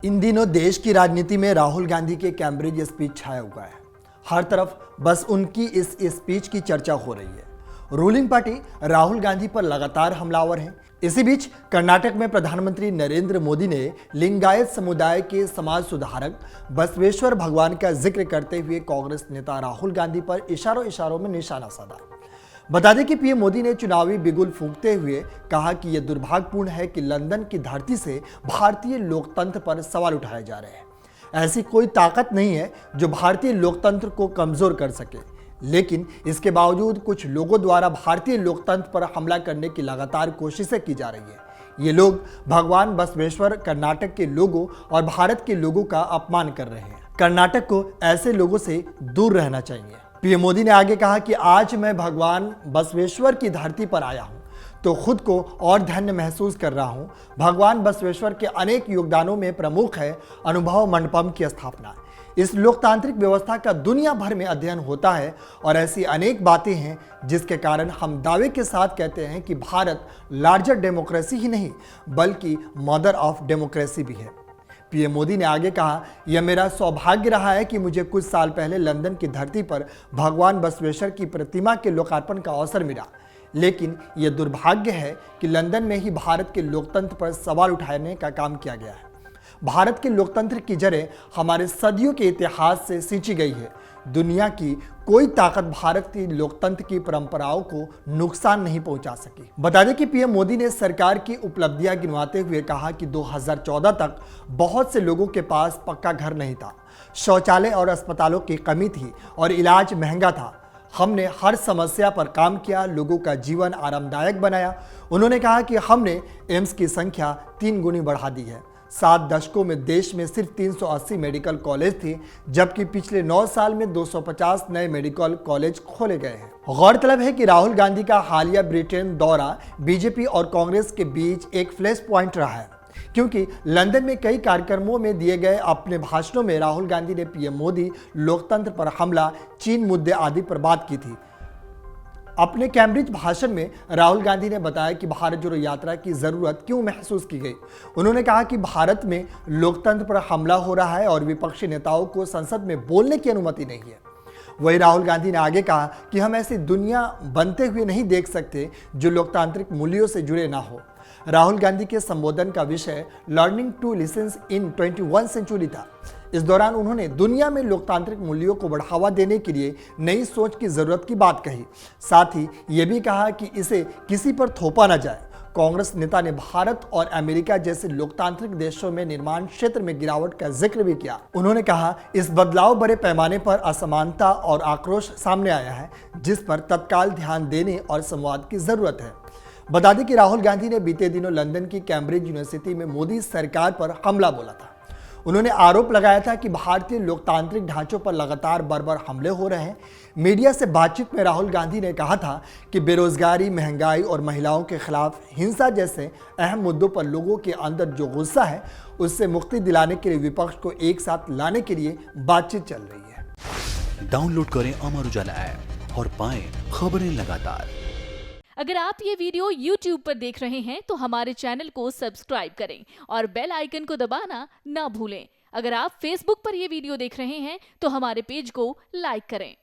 इन दिनों देश की राजनीति में राहुल गांधी के कैम्ब्रिज स्पीच छाया हुआ है। हर तरफ बस उनकी इस स्पीच की चर्चा हो रही है। रूलिंग पार्टी राहुल गांधी पर लगातार हमलावर है। इसी बीच कर्नाटक में प्रधानमंत्री नरेंद्र मोदी ने लिंगायत समुदाय के समाज सुधारक बसवेश्वर भगवान का जिक्र करते हुए कांग्रेस नेता राहुल गांधी पर इशारों में निशाना साधा। बता दें कि पीएम मोदी ने चुनावी बिगुल फूंकते हुए कहा कि यह दुर्भाग्यपूर्ण है कि लंदन की धरती से भारतीय लोकतंत्र पर सवाल उठाए जा रहे हैं। ऐसी कोई ताकत नहीं है जो भारतीय लोकतंत्र को कमजोर कर सके, लेकिन इसके बावजूद कुछ लोगों द्वारा भारतीय लोकतंत्र पर हमला करने की लगातार कोशिशें की जा रही है। ये लोग भगवान बसवेश्वर कर्नाटक के लोगों और भारत के लोगों का अपमान कर रहे हैं। कर्नाटक को ऐसे लोगों से दूर रहना चाहिए। पीएम मोदी ने आगे कहा कि आज मैं भगवान बसवेश्वर की धरती पर आया हूं तो खुद को और धन्य महसूस कर रहा हूं। भगवान बसवेश्वर के अनेक योगदानों में प्रमुख है अनुभव मंडपम की स्थापना। इस लोकतांत्रिक व्यवस्था का दुनिया भर में अध्ययन होता है और ऐसी अनेक बातें हैं जिसके कारण हम दावे के साथ कहते हैं कि भारत लार्जर डेमोक्रेसी ही नहीं बल्कि मदर ऑफ डेमोक्रेसी भी है। पीएम मोदी ने आगे कहा, यह मेरा सौभाग्य रहा है कि मुझे कुछ साल पहले लंदन की धरती पर भगवान बसवेश्वर की प्रतिमा के लोकार्पण का अवसर मिला, लेकिन यह दुर्भाग्य है कि लंदन में ही भारत के लोकतंत्र पर सवाल उठाने का काम किया गया है। भारत के लोकतंत्र की जड़ें हमारे सदियों के इतिहास से सींची गई है। दुनिया की कोई ताकत भारत की लोकतंत्र की परंपराओं को नुकसान नहीं पहुंचा सकी। बता दें कि पीएम मोदी ने सरकार की उपलब्धियां गिनवाते हुए कहा कि 2014 तक बहुत से लोगों के पास पक्का घर नहीं था, शौचालय और अस्पतालों की कमी थी और इलाज महंगा था। हमने हर समस्या पर काम किया, लोगों का जीवन आरामदायक बनाया। उन्होंने कहा कि हमने एम्स की संख्या 3 गुनी बढ़ा दी है। 7 दशकों में देश में सिर्फ 380 मेडिकल कॉलेज थे, जबकि पिछले 9 साल में 250 नए मेडिकल कॉलेज खोले गए हैं। गौरतलब है कि राहुल गांधी का हालिया ब्रिटेन दौरा बीजेपी और कांग्रेस के बीच एक फ्लैश पॉइंट रहा है, क्योंकि लंदन में कई कार्यक्रमों में दिए गए अपने भाषणों में राहुल गांधी ने पीएम मोदी, लोकतंत्र पर हमला, चीन मुद्दे आदि पर बात की थी। अपने कैम्ब्रिज भाषण में राहुल गांधी ने बताया कि भारत जोड़ो यात्रा की जरूरत क्यों महसूस की गई। उन्होंने कहा कि भारत में लोकतंत्र पर हमला हो रहा है और विपक्षी नेताओं को संसद में बोलने की अनुमति नहीं है। वही राहुल गांधी ने आगे कहा कि हम ऐसी दुनिया बनते हुए नहीं देख सकते जो लोकतांत्रिक मूल्यों से जुड़े ना हो। राहुल गांधी के संबोधन का विषय learning to listen in 21 century था। इस दौरान उन्होंने दुनिया में लोकतांत्रिक मूल्यों को बढ़ावा देने के लिए नई सोच की जरूरत की बात कही। साथ ही ये भी कहा कि इसे किसी पर थोपा न जाए। कांग्रेस नेता ने भारत और अमेरिका जैसे लोकतांत्रिक देशों में निर्माण क्षेत्र में गिरावट का जिक्र भी किया। उन्होंने कहा, इस बदलाव बड़े पैमाने पर असमानता और आक्रोश सामने आया है, जिस पर तत्काल ध्यान देने और संवाद की जरूरत है। बता दें कि राहुल गांधी ने बीते दिनों लंदन की कैम्ब्रिज यूनिवर्सिटी में मोदी सरकार पर हमला बोला था। उन्होंने आरोप लगाया था कि भारतीय लोकतांत्रिक ढांचों पर लगातार बर्बर हमले हो रहे हैं। मीडिया से बातचीत में राहुल गांधी ने कहा था कि बेरोजगारी, महंगाई और महिलाओं के खिलाफ हिंसा जैसे अहम मुद्दों पर लोगों के अंदर जो गुस्सा है, उससे मुक्ति दिलाने के लिए विपक्ष को एक साथ लाने के लिए बातचीत चल रही है। डाउनलोड करें अमर उजाला ऐप और पाएं खबरें लगातार। अगर आप ये वीडियो YouTube पर देख रहे हैं तो हमारे चैनल को सब्सक्राइब करें और बेल आइकन को दबाना ना भूलें। अगर आप Facebook पर ये वीडियो देख रहे हैं तो हमारे पेज को लाइक करें।